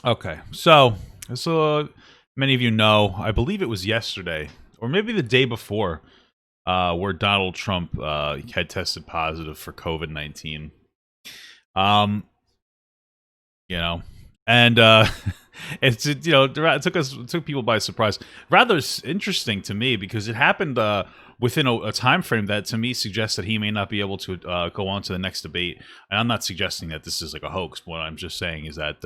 Okay, so many of you know, I believe it was yesterday or maybe the day before, where Donald Trump had tested positive for COVID-19. Um, you know, and it took people by surprise. Rather interesting to me because it happened within a time frame that to me suggests that he may not be able to go on to the next debate. And I'm not suggesting that this is like a hoax. What I'm just saying is that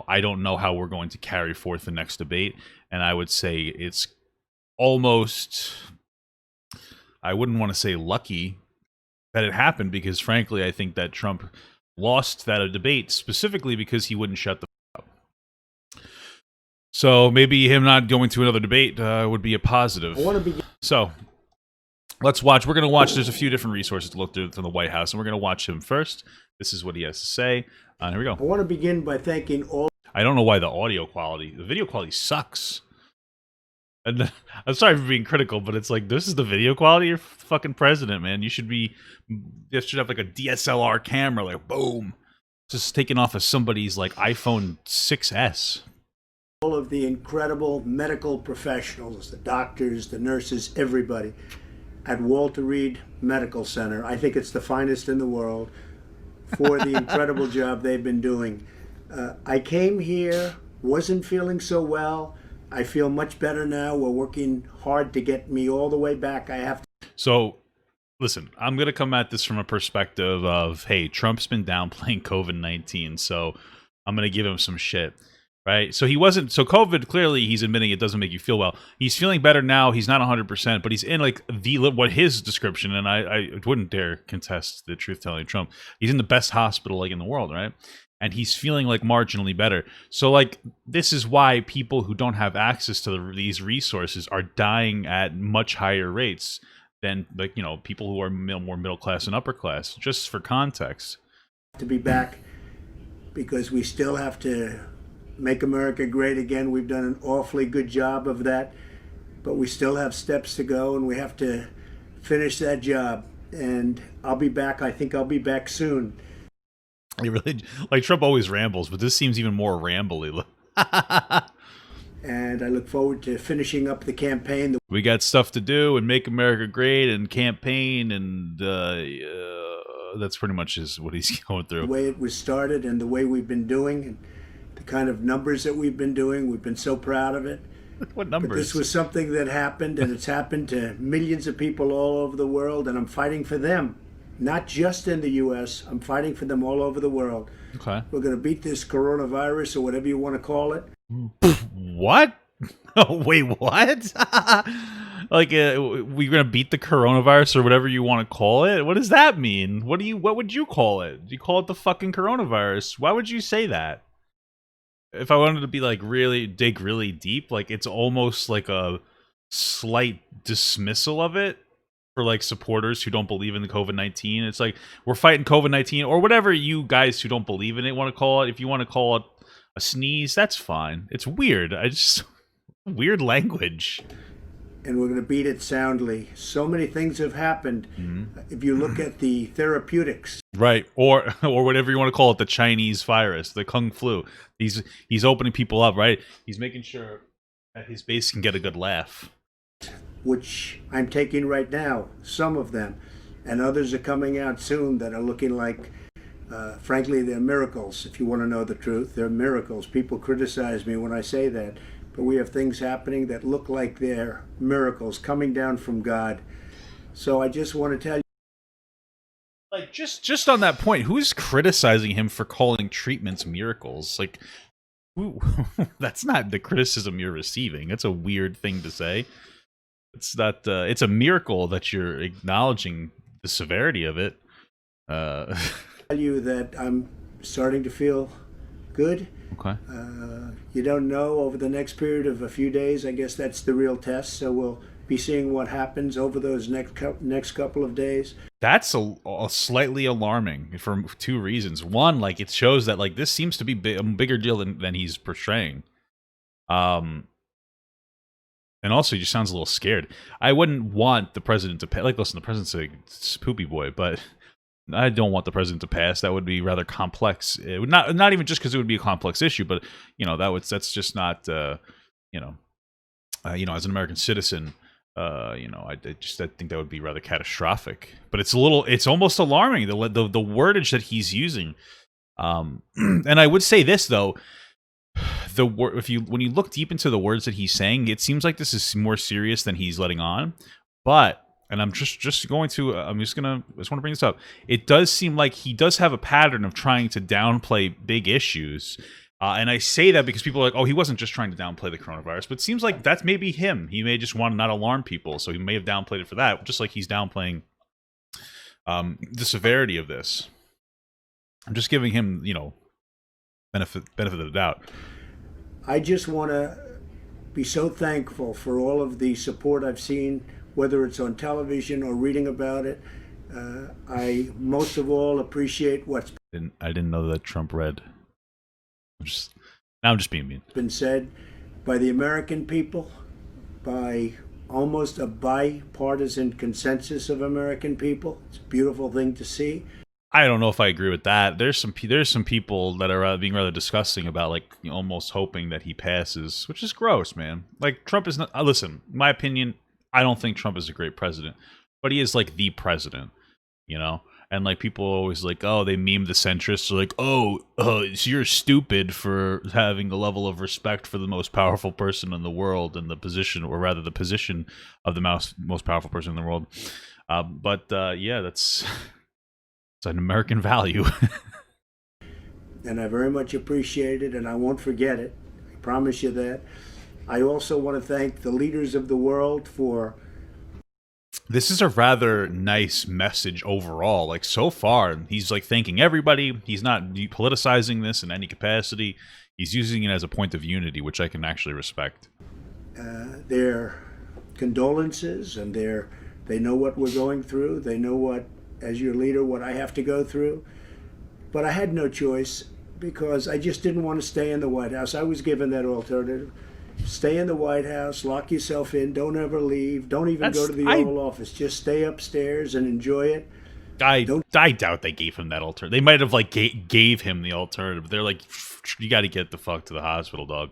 I don't know how we're going to carry forth the next debate, and I would say it's almost, I wouldn't want to say lucky that it happened, because frankly I think that Trump lost that debate specifically because he wouldn't shut the up. So maybe him not going to another debate would be a positive. I want to begin. So let's watch. We're going to watch. There's a few different resources to look through from the White House, and we're going to watch him first. This is what he has to say. Here we go. I want to begin by thanking all. I don't know why the video quality sucks. And I'm sorry for being critical, but it's like, this is the video quality. You're fucking president, man. You should have like a DSLR camera, like boom, just taken off of somebody's like iPhone 6S. All of the incredible medical professionals, the doctors, the nurses, everybody at Walter Reed Medical Center. I think it's the finest in the world for the incredible job they've been doing. I came here, wasn't feeling so well. I feel much better now. We're working hard to get me all the way back. So, listen, I'm going to come at this from a perspective of, hey, Trump's been downplaying COVID-19, so I'm going to give him some shit, right? So COVID, clearly he's admitting it doesn't make you feel well. He's feeling better now. He's not 100%, but he's in like what his description, and I wouldn't dare contest the truth-telling Trump. He's in the best hospital like in the world, right? And he's feeling like marginally better. So like, this is why people who don't have access to these resources are dying at much higher rates than, like, people who are more middle class and upper class, just for context. To be back, because we still have to make America great again. We've done an awfully good job of that, but we still have steps to go, and we have to finish that job. And I'll be back. I think I'll be back soon. He really, like, Trump always rambles, but this seems even more rambly. And I look forward to finishing up the campaign. We got stuff to do and make America great and campaign, and that's pretty much what he's going through. The way it was started and the way we've been doing and the kind of numbers that we've been doing, we've been so proud of it. What numbers? But this was something that happened, and it's happened to millions of people all over the world, and I'm fighting for them. Not just in the U.S., I'm fighting for them all over the world. Okay. We're going to beat this coronavirus, or whatever you want to call it. What? Oh, wait, what? Like, we're going to beat the coronavirus, or whatever you want to call it? What does that mean? What would you call it? Do you call it the fucking coronavirus? Why would you say that? If I wanted to be like dig really deep, like, it's almost like a slight dismissal of it for like supporters who don't believe in the COVID-19. It's like, we're fighting COVID-19, or whatever you guys who don't believe in it want to call it. If you want to call it a sneeze, that's fine. It's weird. Weird language. And we're going to beat it soundly. So many things have happened. Mm-hmm. If you look at the therapeutics. Right, or whatever you want to call it, the Chinese virus, the Kung Flu. He's opening people up, right? He's making sure that his base can get a good laugh. Which I'm taking right now, some of them, and others are coming out soon that are looking like, frankly, they're miracles. If you want to know the truth, they're miracles. People criticize me when I say that, but we have things happening that look like they're miracles coming down from God. So I just want to tell you, like, just on that point, who's criticizing him for calling treatments miracles? Like, that's not the criticism you're receiving. That's a weird thing to say. It's not. It's a miracle that you're acknowledging the severity of it. tell you that I'm starting to feel good. Okay. You don't know over the next period of a few days. I guess that's the real test. So we'll be seeing what happens over those next couple of days. That's a slightly alarming for two reasons. One, like, it shows that, like, this seems to be a bigger deal than he's portraying. And also, he just sounds a little scared. I wouldn't want the president to pay. Like, listen, the president's a poopy boy, but I don't want the president to pass. That would be rather complex. It would not even just because it would be a complex issue, but that's just not you know as an American citizen. I think that would be rather catastrophic. But it's almost alarming the wordage that he's using. And I would say this though, when you look deep into the words that he's saying, it seems like this is more serious than he's letting on. But and I'm just going to I just want to bring this up. It does seem like he does have a pattern of trying to downplay big issues. And I say that because people are like, oh, he wasn't just trying to downplay the coronavirus, but it seems like that's maybe him. He may just want to not alarm people, so he may have downplayed it for that, just like he's downplaying the severity of this. I'm just giving him, benefit of the doubt. I just want to be so thankful for all of the support I've seen, whether it's on television or reading about it. I most of all appreciate what's I didn't know that Trump read. I'm just being mean. Been said by the American people, by almost a bipartisan consensus of American people. It's a beautiful thing to see. I don't know if I agree with that. There's some people that are being rather disgusting about almost hoping that he passes, which is gross, man. Like Trump is not. Listen, my opinion. I don't think Trump is a great president, but he is the president, And people always oh, they meme the centrists, like, oh, so you're stupid for having a level of respect for the most powerful person in the world and the position of the most powerful person in the world. Yeah, it's an American value. And I very much appreciate it, and I won't forget it. I promise you that. I also want to thank the leaders of the world for... This is a rather nice message overall. So far, he's thanking everybody. He's not politicizing this in any capacity. He's using it as a point of unity, which I can actually respect. Their condolences, and they know what we're going through. They know what, as your leader, what I have to go through. But I had no choice because I just didn't want to stay in the White House. I was given that alternative. Stay in the White House, lock yourself in, don't ever leave, don't even go to the Oval Office. Just stay upstairs and enjoy it. I doubt they gave him that alternative. They might have gave him the alternative. They're you got to get the fuck to the hospital, dog.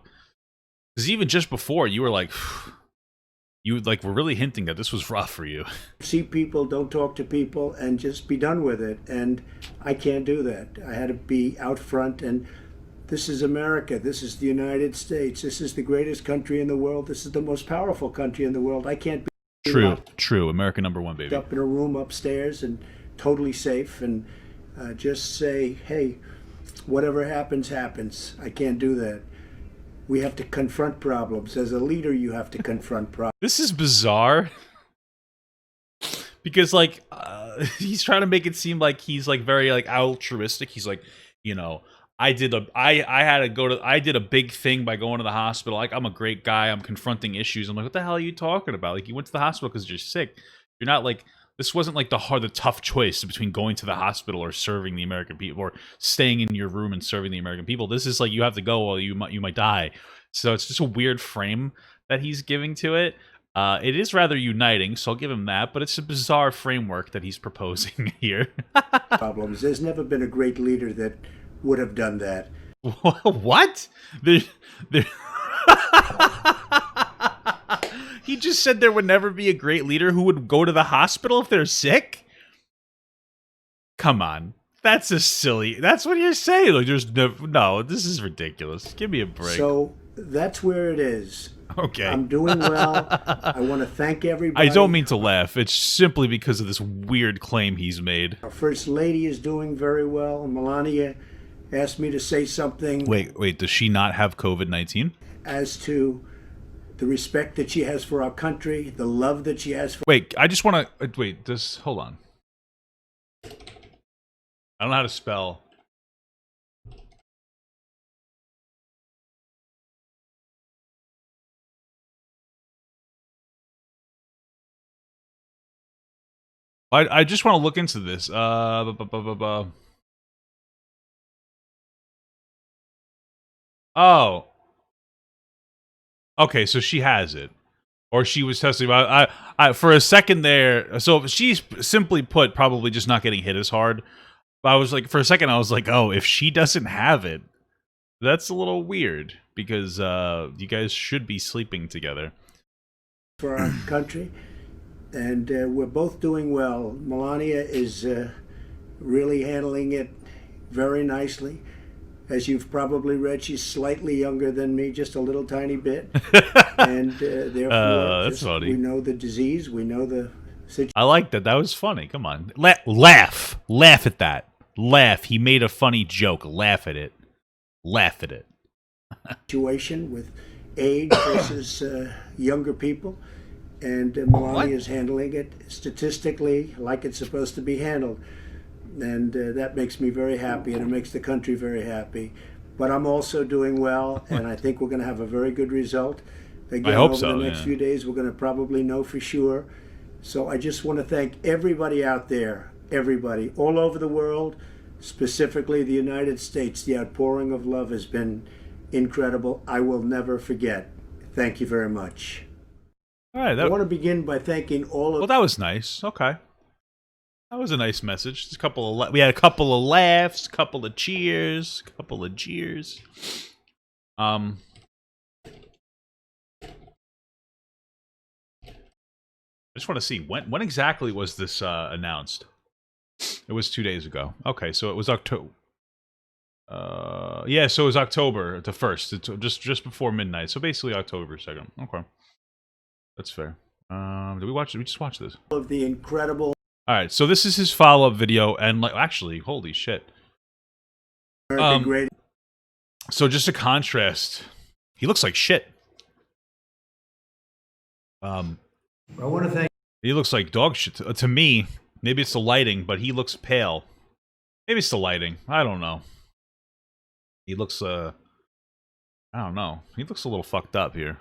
Because even just before, you were you were really hinting that this was rough for you. See people, don't talk to people, and just be done with it. And I can't do that. I had to be out front, and this is America. This is the United States. This is the greatest country in the world. This is the most powerful country in the world. I can't be True. America number one, baby. Up in a room upstairs and totally safe, and just say, hey, whatever happens, happens. I can't do that. We have to confront problems. As a leader, you have to confront problems. This is bizarre. Because, he's trying to make it seem like he's, very, altruistic. He's I did a big thing by going to the hospital. I'm a great guy. I'm confronting issues. I'm what the hell are you talking about? You went to the hospital because you're sick. You're not this wasn't the tough choice between going to the hospital or serving the American people or staying in your room and serving the American people. This is you have to go or you might die. So it's just a weird frame that he's giving to it. It is rather uniting, so I'll give him that, but it's a bizarre framework that he's proposing here. Problems. There's never been a great leader that would have done that. What? He just said there would never be a great leader who would go to the hospital if they're sick? Come on. That's what you're saying. There's no, this is ridiculous. Give me a break. So that's where it is. Okay. I'm doing well. I want to thank everybody. I don't mean to laugh. It's simply because of this weird claim he's made. Our First Lady is doing very well. Melania asked me to say something. Wait, does she not have COVID-19? As to the respect that she has for our country, the love that she has for... Wait, I just want to... hold on. I don't know how to spell. I just want to look into this. Oh. Okay, so she has it. or she was testing. I for a second there. So she's simply put, probably just not getting hit as hard. But I was like, for a second, I was like, oh, if she doesn't have it, that's a little weird because you guys should be sleeping together. For our country, and we're both doing well. Melania is really handling it very nicely. As you've probably read, she's slightly younger than me, just a little tiny bit. And therefore, that's funny. We know the disease, we know the situation. I like that. That was funny. Come on. Laugh. Laugh at that. Laugh. He made a funny joke. Laugh at it. Laugh at it. Situation with age versus younger people. And Melania is handling it statistically like it's supposed to be handled. And that makes me very happy, and it makes the country very happy. But I'm also doing well, and I think we're going to have a very good result. Again, I hope over so, the next few days, we're going to probably know for sure. So I just want to thank everybody out there, everybody, all over the world, specifically the United States. The outpouring of love has been incredible. I will never forget. Thank you very much. All right. I want to begin by thanking all of... Well, that was nice. Okay. That was a nice message. Just we had a couple of laughs, a couple of cheers, a couple of jeers. I just want to see when exactly was this announced? It was 2 days ago. Okay, so it was October. Yeah, so it was October the 1st. It's just before midnight. So basically October 2nd. Okay, that's fair. Did we watch? Did we just watch this? Of the incredible. All right, so this is his follow-up video, and like, actually, holy shit. Great. So just a contrast, he looks like shit. I want to thank. He looks like dog shit to me. Maybe it's the lighting, but he looks pale. Maybe it's the lighting. I don't know. He looks I don't know. He looks a little fucked up here.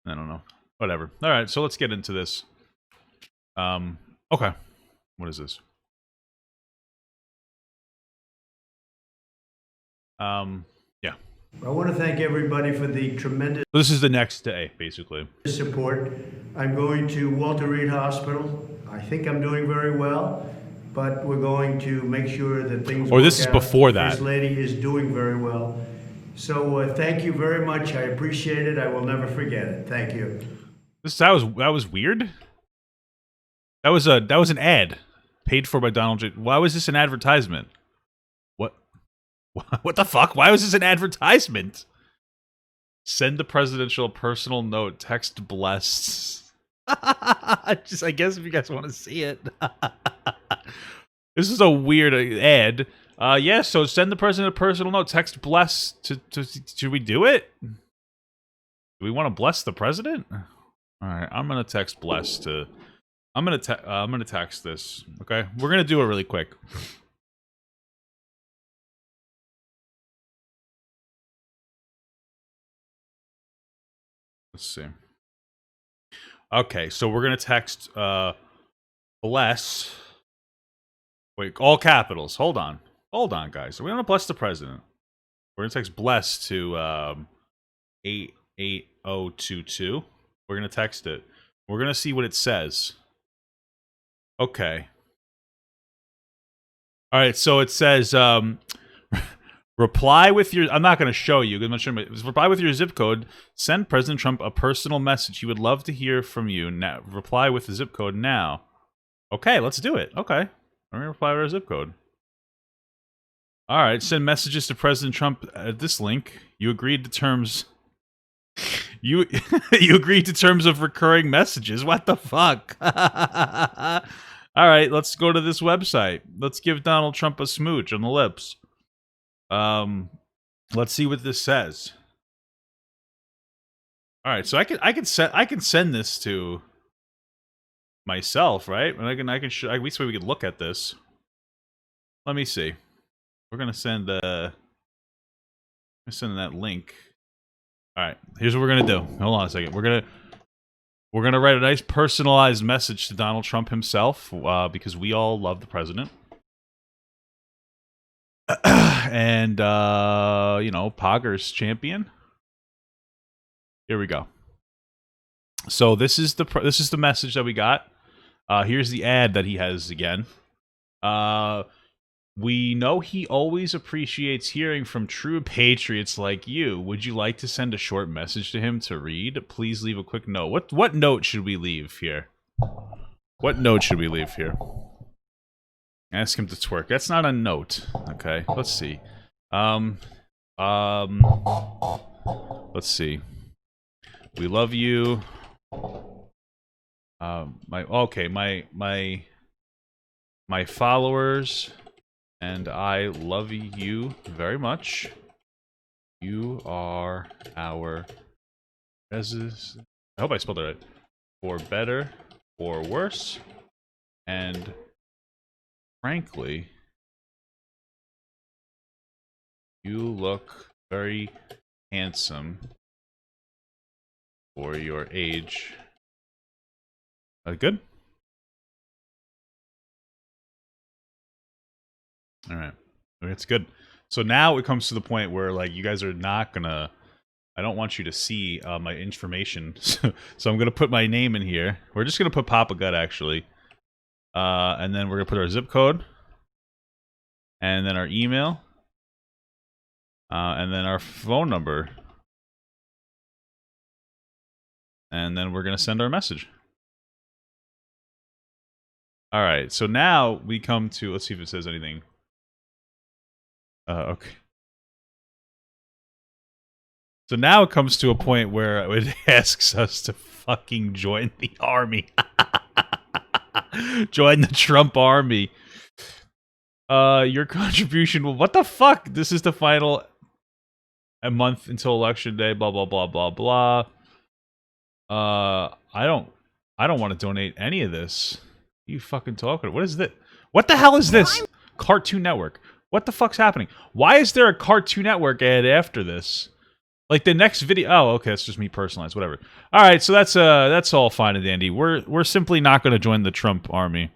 I don't know. Whatever. All right, so let's get into this. Okay. What is this? Yeah. I want to thank everybody for the tremendous... This is the next day, basically. ...support. I'm going to Walter Reed Hospital. I think I'm doing very well, but we're going to make sure that things... Or this is before that. This lady is doing very well. So thank you very much. I appreciate it. I will never forget it. Thank you. That was weird. That was an ad paid for by Donald J. Why was this an advertisement? What the fuck? Why was this an advertisement? Send the presidential personal note. Text blessed. I guess if you guys want to see it. This is a weird ad. Yeah, so send the president a personal note. Text blessed should we do it? Do we want to bless the president? All right, I'm going to text blessed to... I'm gonna text this. Okay, we're gonna do it really quick. Let's see. Okay, so we're gonna text bless. Wait, all capitals. Hold on, guys. So we're gonna bless the president. We're gonna text bless to 88022. We're gonna text it. We're gonna see what it says. Okay. All right, so it says, reply with your... I'm not going to show you. I'm not sure, reply with your zip code. Send President Trump a personal message. He would love to hear from you. Now, reply with the zip code now. Okay, let's do it. Okay. I'm going to reply with our zip code. All right, send messages to President Trump at this link. You agreed to terms... You agreed to terms of recurring messages. What the fuck? All right, let's go to this website. Let's give Donald Trump a smooch on the lips. Let's see what this says. All right, so I can send this to myself, right? And I can show, at least we can look at this. Let me see. We're gonna send that link. All right, here's what we're gonna do. Hold on a second. We're gonna write a nice personalized message to Donald Trump himself, because we all love the president. And you know, Poggers champion. Here we go. So this is the message that we got. Here's the ad that he has again. We know he always appreciates hearing from true patriots like you. Would you like to send a short message to him to read? Please leave a quick note. What note should we leave here? What note should we leave here? Ask him to twerk. That's not a note. Okay, let's see. Let's see. We love you. My followers and I love you very much. You are our I hope I spelled it right. For better or worse. And frankly, you look very handsome for your age. Good? Alright. It's good. So now it comes to the point where, like, you guys are not gonna... I don't want you to see my information. So I'm gonna put my name in here. We're just gonna put Papa Gut, actually. And then we're gonna put our zip code. And then our email. And then our phone number. And then we're gonna send our message. Alright, so now we come to... Let's see if it says anything. Okay. So now it comes to a point where it asks us to fucking join the army. Join the Trump army. Your contribution will... What the fuck? This is the final... A month until election day, blah, blah, blah, blah, blah. I don't want to donate any of this. What are you fucking talking? What is this? What the hell is this? Cartoon Network. What the fuck's happening? Why is there a Cartoon Network ad after this? Like the next video. Oh, okay, it's just me personalized. Whatever. All right, so that's all fine and dandy. We're simply not going to join the Trump army.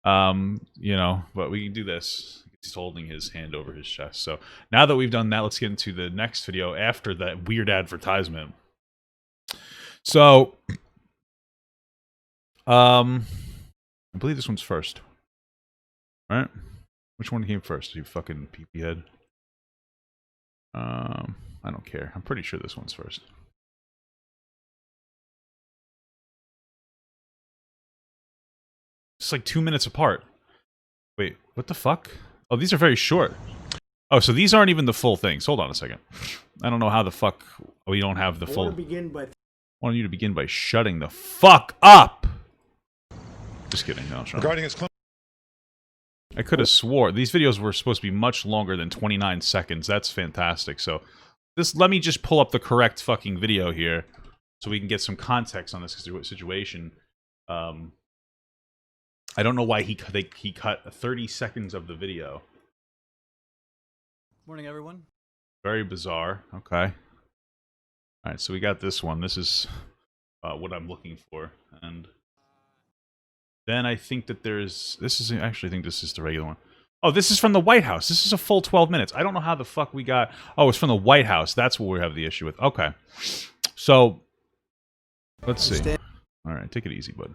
You know, but we can do this. He's holding his hand over his chest. So now that we've done that, let's get into the next video after that weird advertisement. So, I believe this one's first. All right. Which one came first? You fucking pee-pee head. I don't care. I'm pretty sure this one's first. It's like 2 minutes apart. Wait, what the fuck? Oh, these are very short. Oh, so these aren't even the full things. Hold on a second. I don't know how the fuck we don't have the full... I want you to begin by shutting the fuck up! Just kidding. No, Regarding his... I could have swore these videos were supposed to be much longer than 29 seconds. That's fantastic. So, let me just pull up the correct fucking video here, so we can get some context on this situation. I don't know why he cut 30 seconds of the video. Morning, everyone. Very bizarre. Okay. All right, so we got this one. This is what I'm looking for, and. Then I think that there's... I actually think this is the regular one. Oh, this is from the White House. This is a full 12 minutes. I don't know how the fuck we got... Oh, it's from the White House. That's what we have the issue with. Okay. So, let's see. All right, take it easy, bud.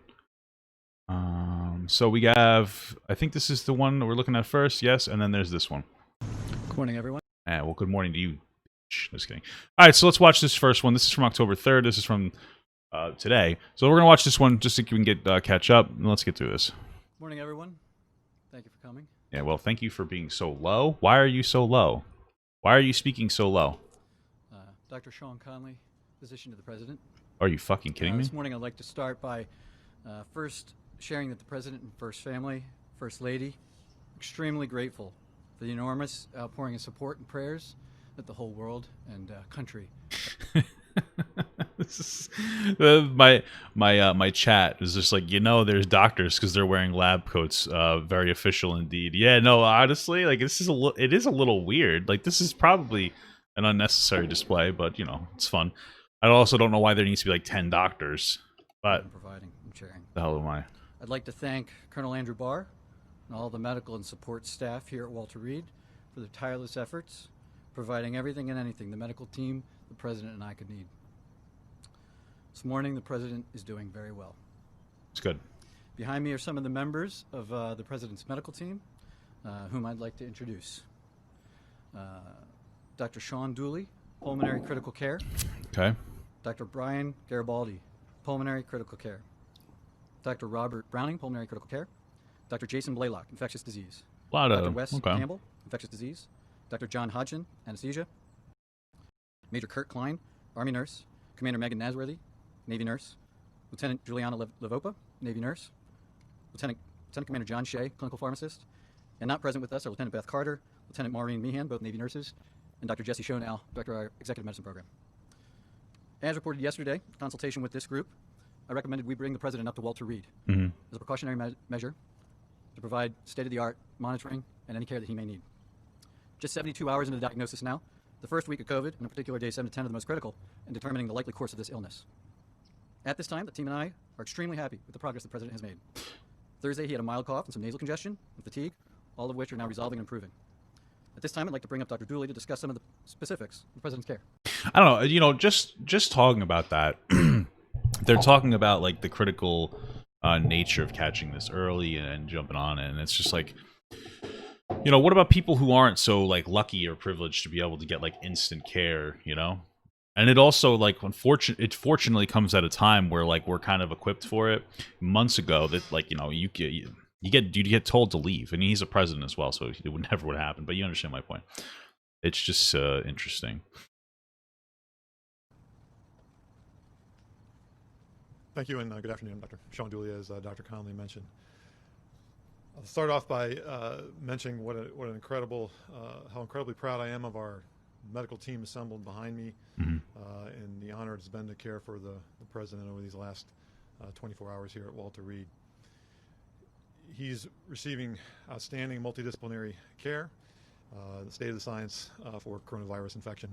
So we have... I think this is the one that we're looking at first. Yes, and then there's this one. Good morning, everyone. Well, good morning to you. Just kidding. All right, so let's watch this first one. This is from October 3rd. This is from... today. So we're going to watch this one just so we can get catch up. And let's get through this. Morning, everyone. Thank you for coming. Yeah, well, thank you for being so low. Why are you so low? Why are you speaking so low? Dr. Sean Conley, physician to the President. Are you fucking kidding me? This morning I'd like to start by first sharing that the President and First Family, First Lady, extremely grateful for the enormous outpouring of support and prayers that the whole world and country This is, my chat is just like, you know, there's doctors because they're wearing lab coats. Very official indeed. Yeah, no, honestly, like this is it is a little weird. Like this is probably an unnecessary display, but you know, it's fun. I also don't know why there needs to be like 10 doctors, but providing and sharing. The hell am I? I'd like to thank Colonel Andrew Barr and all the medical and support staff here at Walter Reed for their tireless efforts, providing everything and anything the medical team, the President, and I could need. This morning, the President is doing very well. It's good. Behind me are some of the members of the President's medical team, whom I'd like to introduce. Dr. Sean Dooley, Pulmonary Critical Care. Okay. Dr. Brian Garibaldi, Pulmonary Critical Care. Dr. Robert Browning, Pulmonary Critical Care. Dr. Jason Blaylock, Infectious Disease. A lot of Dr. Wes okay. Campbell, Infectious Disease. Dr. John Hodgson, Anesthesia. Major Kurt Klein, Army Nurse. Commander Megan Nasworthy, Navy Nurse. Lieutenant Juliana Levopa, Navy Nurse. Lieutenant Commander John Shea, Clinical Pharmacist. And not present with us are Lieutenant Beth Carter, Lieutenant Maureen Meehan, both Navy nurses, and Dr. Jesse Schoenau, Director of our Executive Medicine Program. As reported yesterday, in consultation with this group, I recommended we bring the President up to Walter Reed as a precautionary measure to provide state-of-the-art monitoring and any care that he may need. Just 72 hours into the diagnosis now, the first week of COVID, and in particular days 7 to 10 are the most critical in determining the likely course of this illness. At this time, the team and I are extremely happy with the progress the President has made. Thursday, he had a mild cough and some nasal congestion and fatigue, all of which are now resolving and improving. At this time, I'd like to bring up Dr. Dooley to discuss some of the specifics of the President's care. I don't know. You know, just talking about that, they're talking about like the critical nature of catching this early and jumping on it, and it's just like, you know, what about people who aren't so like lucky or privileged to be able to get like instant care, you know? And it also like it fortunately comes at a time where like we're kind of equipped for it. Months ago, that like, you know, you get told to leave, and he's a president as well, so it would never happen. But you understand my point. It's just interesting. Thank you, and good afternoon, Dr. Sean Dooley, as Dr. Conley mentioned. I'll start off by mentioning how incredibly proud I am of our medical team assembled behind me, and the honor it's been to care for the President over these last 24 hours here at Walter Reed. He's receiving outstanding multidisciplinary care, the state of the science for coronavirus infection.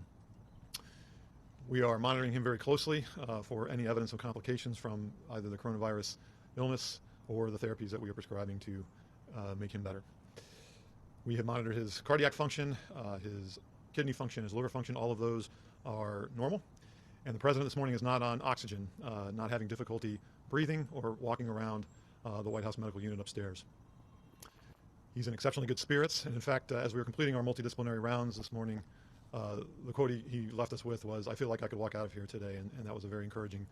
We are monitoring him very closely for any evidence of complications from either the coronavirus illness or the therapies that we are prescribing to make him better. We have monitored his cardiac function, his kidney function, his liver function. All of those are normal. And the President this morning is not on oxygen, not having difficulty breathing or walking around the White House medical unit upstairs. He's in exceptionally good spirits. And in fact, as we were completing our multidisciplinary rounds this morning, the quote he left us with was, "I feel like I could walk out of here today," and that was a very encouraging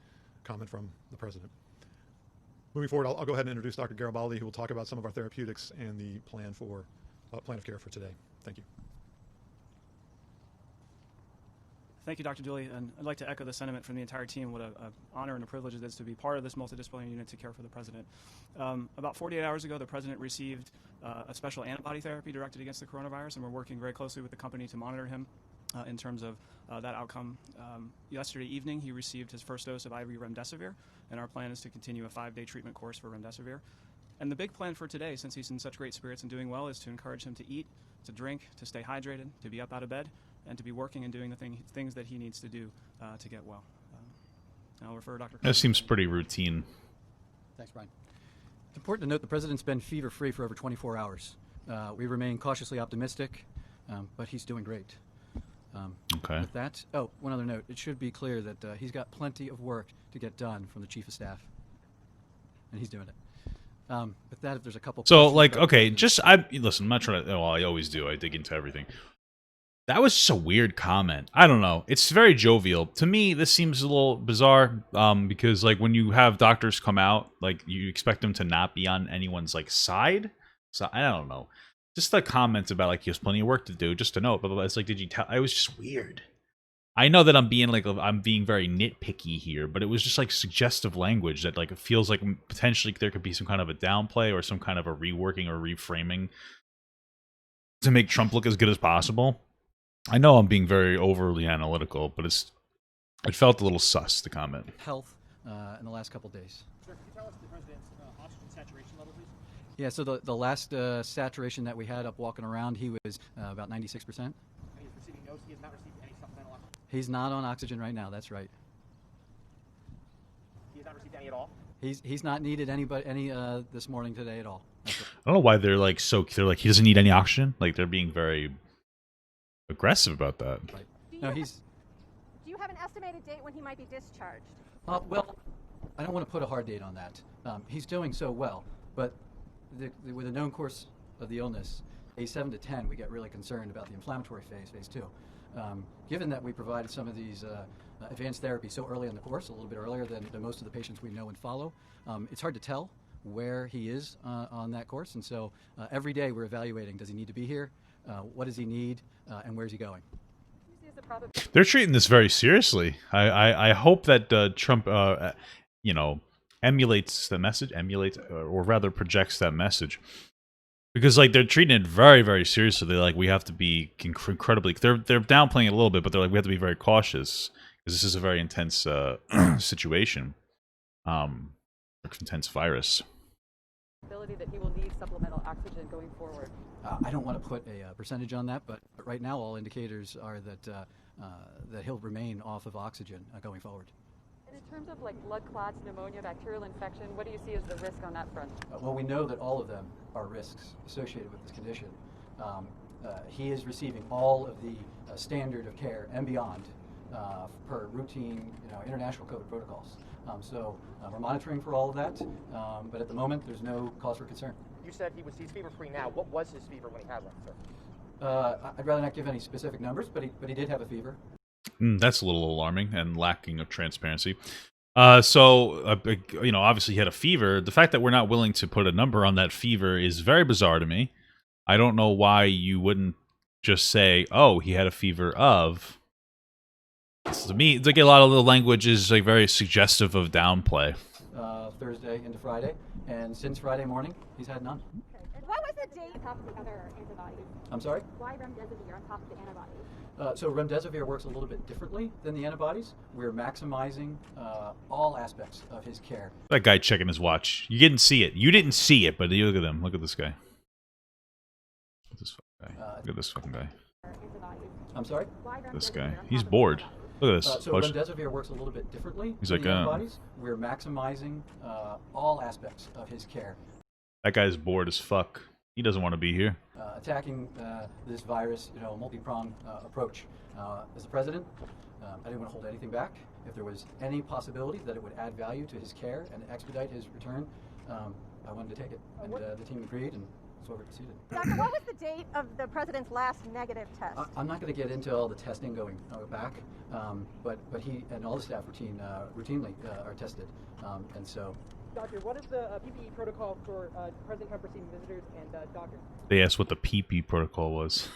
comment from the President. Moving forward, I'll go ahead and introduce Dr. Garibaldi, who will talk about some of our therapeutics and the plan of care for today. Thank you. Thank you, Dr. Dooley, and I'd like to echo the sentiment from the entire team. What an honor and a privilege it is to be part of this multidisciplinary unit to care for the President. About 48 hours ago, the President received a special antibody therapy directed against the coronavirus, and we're working very closely with the company to monitor him in terms of that outcome. Yesterday evening, he received his first dose of IV remdesivir, and our plan is to continue a 5-day treatment course for remdesivir. And the big plan for today, since he's in such great spirits and doing well, is to encourage him to eat, to drink, to stay hydrated, to be up out of bed, and to be working and doing the things that he needs to do to get well. And I'll refer Dr. That seems pretty routine. Thanks, Brian. It's important to note the President's been fever-free for over 24 hours. We remain cautiously optimistic, but he's doing great. Okay. With that, one other note. It should be clear that he's got plenty of work to get done from the Chief of Staff, and he's doing it. With that, if there's a couple... So, like, okay, listen, I'm not trying to... Well, I always do. I dig into everything. That was just a weird comment. I don't know. It's very jovial. To me, this seems a little bizarre because, like, when you have doctors come out, like, you expect them to not be on anyone's, like, side. So, I don't know. Just the comments about, like, he has plenty of work to do, just to note. But it's like, did you tell? It was just weird. I know that I'm being very nitpicky here, but it was just, like, suggestive language that, like, it feels like potentially there could be some kind of a downplay or some kind of a reworking or reframing to make Trump look as good as possible. I know I'm being very overly analytical, but it felt a little sus, the comment. Health in the last couple days. Sir, can you tell us the President's oxygen saturation level, please? Yeah, so the last saturation that we had up walking around, he was about 96%. And he's receiving no, he has not received any supplemental oxygen. He's not on oxygen right now, that's right. He has not received any at all? He's not needed any this morning today at all. I don't know why they're like he doesn't need any oxygen. Like they're being very aggressive about that. Right. No, Do you have an estimated date when he might be discharged? Well, I don't want to put a hard date on that. He's doing so well, but with the known course of the illness, day 7 to 10, we get really concerned about the inflammatory phase 2. Given that we provided some of these advanced therapies so early in the course, a little bit earlier than most of the patients we know and follow, it's hard to tell where he is on that course. And so every day we're evaluating, does he need to be here? What does he need? And where's he going? They're treating this very seriously. I hope that Trump, emulates the message, or rather projects that message. Because like they're treating it very, very seriously. They're like, we have to be incredibly. They're downplaying it a little bit, but they're like, we have to be very cautious because this is a very intense situation, intense virus. That he will need supplemental oxygen going forward. I don't want to put a percentage on that, but right now all indicators are that he'll remain off of oxygen going forward. And in terms of like blood clots, pneumonia, bacterial infection, what do you see as the risk on that front? Well, we know that all of them are risks associated with this condition. He is receiving all of the standard of care and beyond per routine, international COVID protocols. So we're monitoring for all of that, but at the moment there's no cause for concern. You said he's fever-free now. What was his fever when he had one, sir? I'd rather not give any specific numbers, but he did have a fever. That's a little alarming and lacking of transparency. Obviously he had a fever. The fact that we're not willing to put a number on that fever is very bizarre to me. I don't know why you wouldn't just say, oh, he had a fever of. To me, like a lot of the language is like very suggestive of downplay. Thursday into Friday, and since Friday morning, he's had none. Okay. And what was the date on top of the other antibodies? I'm sorry? Why remdesivir on top of the antibodies? So remdesivir works a little bit differently than the antibodies. We're maximizing all aspects of his care. That guy checking his watch. You didn't see it. You didn't see it, but you look at him. Look at this guy. Look at this fucking guy. Look at this fucking guy. I'm sorry? This guy. He's bored. Look at this. So remdesivir works a little bit differently He's than like, the antibodies. We're maximizing all aspects of his care. That guy's bored as fuck. He doesn't want to be here. Attacking this virus, a multi-pronged approach. As the president, I didn't want to hold anything back. If there was any possibility that it would add value to his care and expedite his return, I wanted to take it. And the team agreed, and that's what we proceeded. Doctor, what was the date of the president's last negative test? I'm not going to get into all the testing going back, but he and all the staff routinely are tested, and so. Doctor, what is the PPE protocol for President Trump receiving visitors and doctors? They asked what the PP protocol was.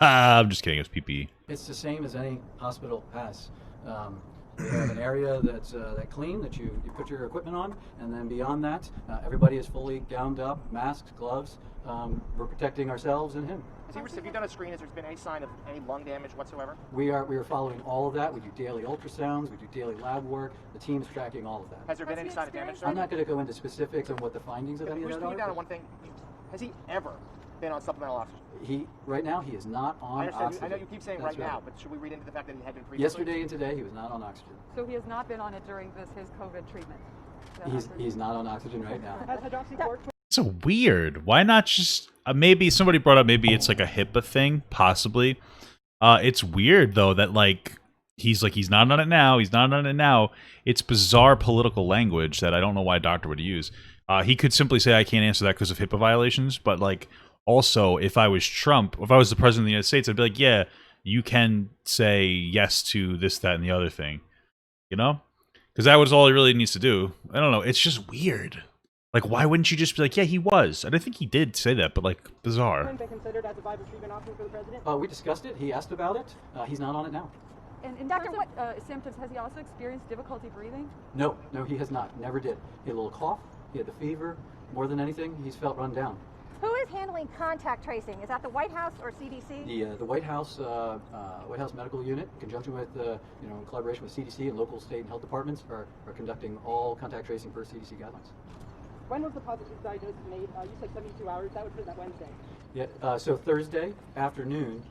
I'm just kidding. It's PPE. It's the same as any hospital has. We have an area that's clean that you put your equipment on, and then beyond that, everybody is fully gowned up, masks, gloves. We're protecting ourselves and him. Have you done a screen? Has there been any sign of any lung damage whatsoever? We are following all of that. We do daily ultrasounds. We do daily lab work. The team is tracking all of that. Has there been any sign of damage? I'm not going to go into specifics on what the findings of any of that are. Down on one thing. Has he ever been on supplemental oxygen? Right now he is not on oxygen. I know you keep saying right now, but should we read into the fact that he had been previously? Yesterday and today he was not on oxygen. So he has not been on it during his COVID treatment? He's not on oxygen right now. Has hydroxychloroquine? So weird. Why not just maybe somebody brought up maybe it's like a HIPAA thing, possibly. It's weird though that he's not on it now. He's not on it now. It's bizarre political language that I don't know why a doctor would use. He could simply say I can't answer that because of HIPAA violations, but also if I was Trump, if I was the president of the United States, I'd be like, yeah, you can say yes to this, that, and the other thing, because that was all he really needs to do. I don't know. It's just weird. Why wouldn't you just be like, yeah, he was? And I think he did say that, but, bizarre. Has been considered as a viable treatment option for the president? We discussed it. He asked about it. He's not on it now. And in terms of symptoms, has he also experienced difficulty breathing? No, he has not. Never did. He had a little cough. He had the fever. More than anything, he's felt run down. Who is handling contact tracing? Is that the White House or CDC? The White House Medical Unit, in conjunction with, in collaboration with CDC and local state and health departments, are conducting all contact tracing per CDC guidelines. When was the positive diagnosis made? You said 72 hours. That would put that Wednesday. Yeah. So Thursday afternoon,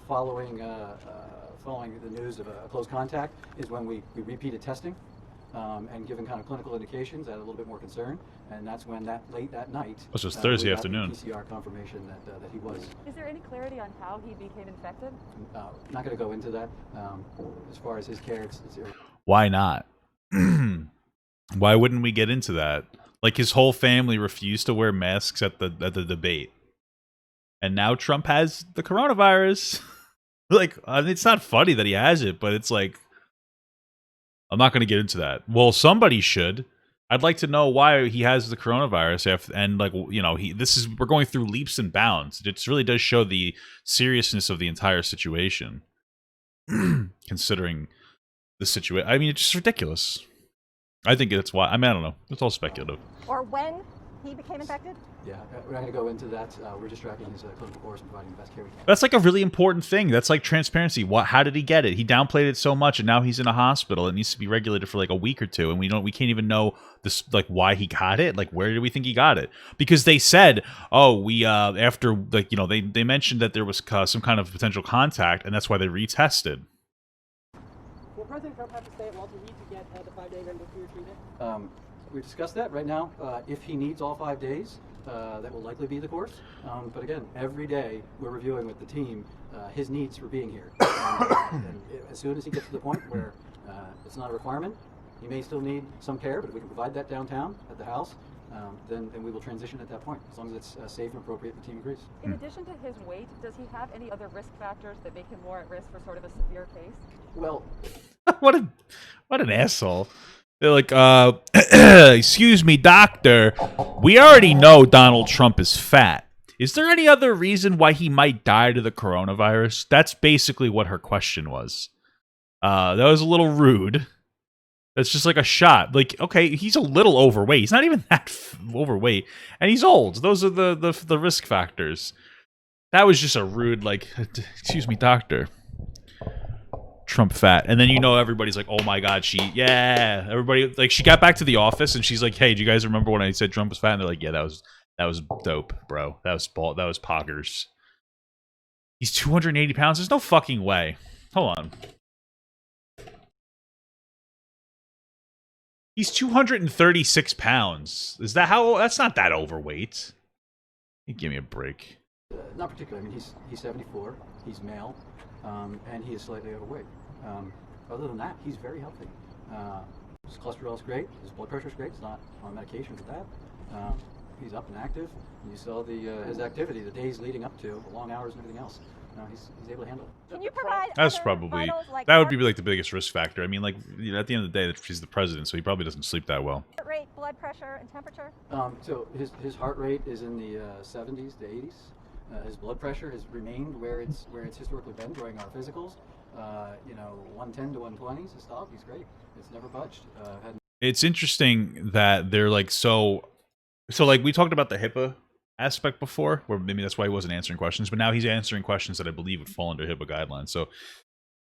following the news of a close contact, is when we repeated testing. and given kind of clinical indications, I had a little bit more concern, and that's when late that night. This was Thursday we got afternoon. The PCR confirmation that he was. Is there any clarity on how he became infected? Not going to go into that. As far as his care, it's Why not? Why wouldn't we get into that? Like, his whole family refused to wear masks at the debate, and now Trump has the coronavirus. Like, I mean, it's not funny that he has it, but it's like, I'm not going to get into that. Well, somebody should. I'd like to know why he has the coronavirus, and like, you know, we're going through leaps and bounds. It really does show the seriousness of the entire situation, considering the situation. I mean, it's just ridiculous. I think that's why. I mean, I don't know. It's all speculative. Or when he became infected? Yeah, we're not going to go into that. We're just tracking his clinical course and providing the best care we can. That's like a really important thing. That's like transparency. How did he get it? He downplayed it so much, and now he's in a hospital. It needs to be regulated for like a week or two, and we can't even know this, like, why he got it. Like, where do we think he got it? Because they said, oh, we after, like, you know, they mentioned that there was some kind of potential contact, and that's why they retested. Will President Trump have to stay at Walter Reed to get the 5-day remdesivir treatment? We discussed that right now. If he needs all 5 days, that will likely be the course. But again, every day we're reviewing with the team his needs for being here. And as soon as he gets to the point where it's not a requirement, he may still need some care, but if we can provide that downtown at the house, then we will transition at that point, as long as it's safe and appropriate and the team agrees. In addition to his weight, does he have any other risk factors that make him more at risk for sort of a severe case? Well, what an asshole. They're like, excuse me, doctor. We already know Donald Trump is fat. Is there any other reason why he might die to the coronavirus? That's basically what her question was. That was a little rude. That's just like a shot. Like, okay, he's a little overweight. He's not even that overweight. And he's old. Those are the risk factors. That was just a rude, like, excuse me, doctor. Trump fat. And then, you know, everybody's like, oh my god, everybody, like, she got back to the office and she's like, hey, do you guys remember when I said Trump was fat? And they're like, yeah, that was dope, bro. That was poggers. He's 280 pounds. There's no fucking way. Hold on. He's 236 pounds. Is that how? That's not that overweight. Give me a break. Not particularly. I mean, he's 74. He's male, and he is slightly overweight. Other than that, he's very healthy. His cholesterol is great. His blood pressure is great. He's not on medication for that. He's up and active. You saw his activity, the days leading up to, the long hours and everything else. No, he's able to handle it. Can you provide That's other probably vitals, like that would be like the biggest risk factor. I mean, like, you know, at the end of the day, he's the president, so he probably doesn't sleep that well. heart rate, blood pressure, and temperature? So his heart rate is in the 70s to 80s. His blood pressure has remained where it's historically been during our physicals. 110 to 120 is his stop. He's great. It's never budged. It's interesting that they're like so like we talked about the HIPAA aspect before, where maybe that's why he wasn't answering questions, but now he's answering questions that I believe would fall under HIPAA guidelines. So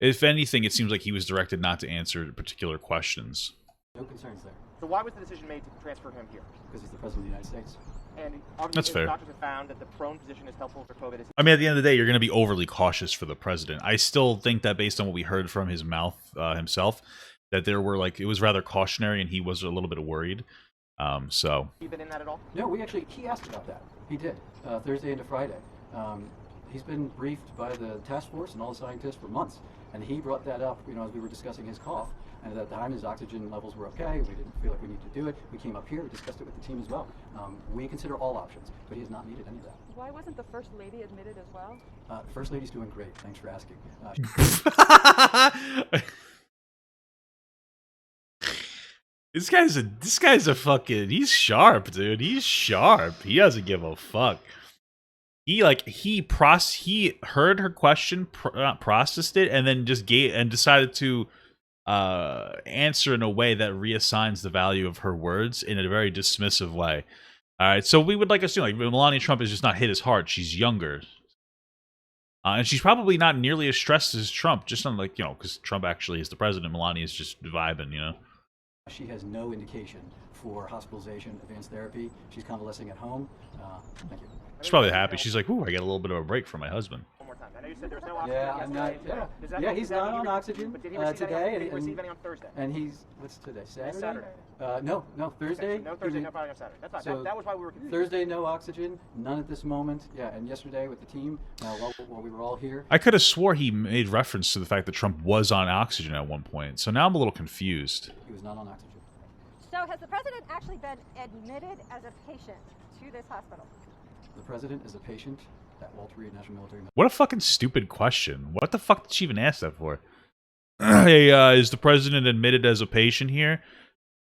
if anything, it seems like he was directed not to answer particular questions. No concerns there. So why was the decision made to transfer him here? Because he's the president of the United States. And obviously, That's fair. doctors have found that the prone position is helpful for COVID. I mean, at the end of the day, you're going to be overly cautious for the president. I still think that based on what we heard from his mouth himself, that there were like, it was rather cautionary and he was a little bit worried. So. You been in that at all? No, he asked about that. He did, Thursday into Friday. He's been briefed by the task force and all the scientists for months, and he brought that up, as we were discussing his cough, and at that time his oxygen levels were okay. We didn't feel like we needed to do it. We came up here, we discussed it with the team as well. We consider all options, but he has not needed any of that. Why wasn't the First Lady admitted as well? The First Lady's doing great. Thanks for asking. This guy's a fucking, he's sharp, dude. He's sharp. He doesn't give a fuck. He heard her question, processed it, and then just decided to answer in a way that reassigns the value of her words in a very dismissive way. All right, so we would like assume like Melania Trump is just not hit as hard. She's younger, and she's probably not nearly as stressed as Trump. Just on because Trump actually is the president. Melania is just vibing, She has no indication for hospitalization, advanced therapy. She's convalescing at home. Thank you. She's probably happy. She's like, ooh, I get a little bit of a break from my husband. One more time. time. I know you said there was no oxygen. Yeah, I'm not. Yeah, he's not on oxygen But did he receive today. Any, did he receive any on Thursday? And he's what's today? Saturday. Saturday. No, Thursday. Okay, so no Thursday, no Friday, no Saturday. That's fine. So that was why we were confused. Thursday, no oxygen, none at this moment. Yeah, and yesterday with the team, while we were all here. I could have swore he made reference to the fact that Trump was on oxygen at one point. So now I'm a little confused. He was not on oxygen. So has the president actually been admitted as a patient to this hospital? The president is a patient at Walter Reed National Military. What a fucking stupid question. What the fuck did she even ask that for? Hey, is the president admitted as a patient here?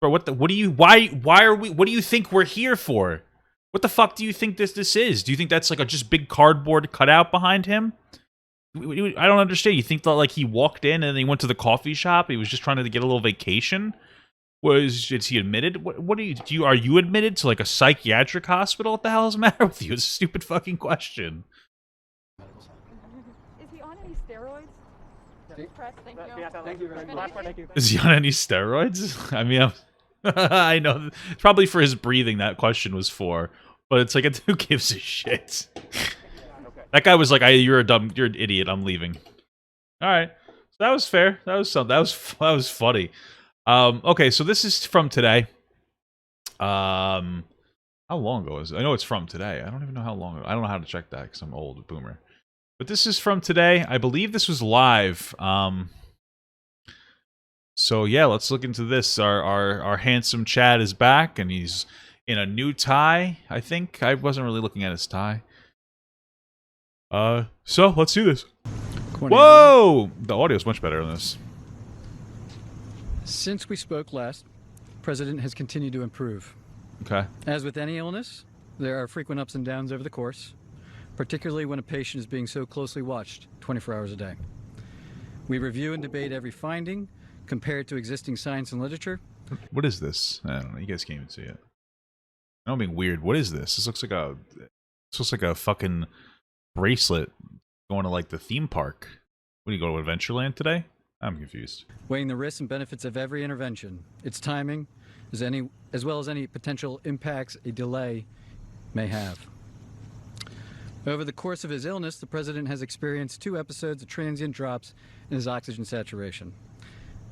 Bro, what do you think we're here for? What the fuck do you think this is? Do you think that's like a just big cardboard cutout behind him? I don't understand. You think that like he walked in and then he went to the coffee shop? He was just trying to get a little vacation? Is he admitted? What are you admitted to like a psychiatric hospital? What the hell is the matter with you? It's a stupid fucking question. Is he on any steroids? Press, thank you. Thank you very much. Thank you. Is he on any steroids? I mean, I know. It's probably for his breathing that question was for. But it's like, who gives a shit? That guy was like, you're an idiot. I'm leaving. All right. So that was fair. That was something. That was funny. Okay, so this is from today. How long ago is it? I know it's from today. I don't even know how long ago. I don't know how to check that because I'm old boomer. But this is from today. I believe this was live. So yeah, let's look into this. Our handsome Chad is back, and he's in a new tie. I think I wasn't really looking at his tie. So let's do this. Whoa! The audio is much better on this. Since we spoke last, the president has continued to improve. Okay. As with any illness, there are frequent ups and downs over the course, particularly when a patient is being so closely watched 24 hours a day. We review and debate every finding, compare it to existing science and literature. What is this? I don't know. You guys can't even see it. I don't mean weird. What is this? This looks like a fucking bracelet going to like the theme park. What do you go to Adventureland today? I'm confused. Weighing the risks and benefits of every intervention, its timing, as well as any potential impacts a delay may have. Over the course of his illness, the president has experienced 2 episodes of transient drops in his oxygen saturation.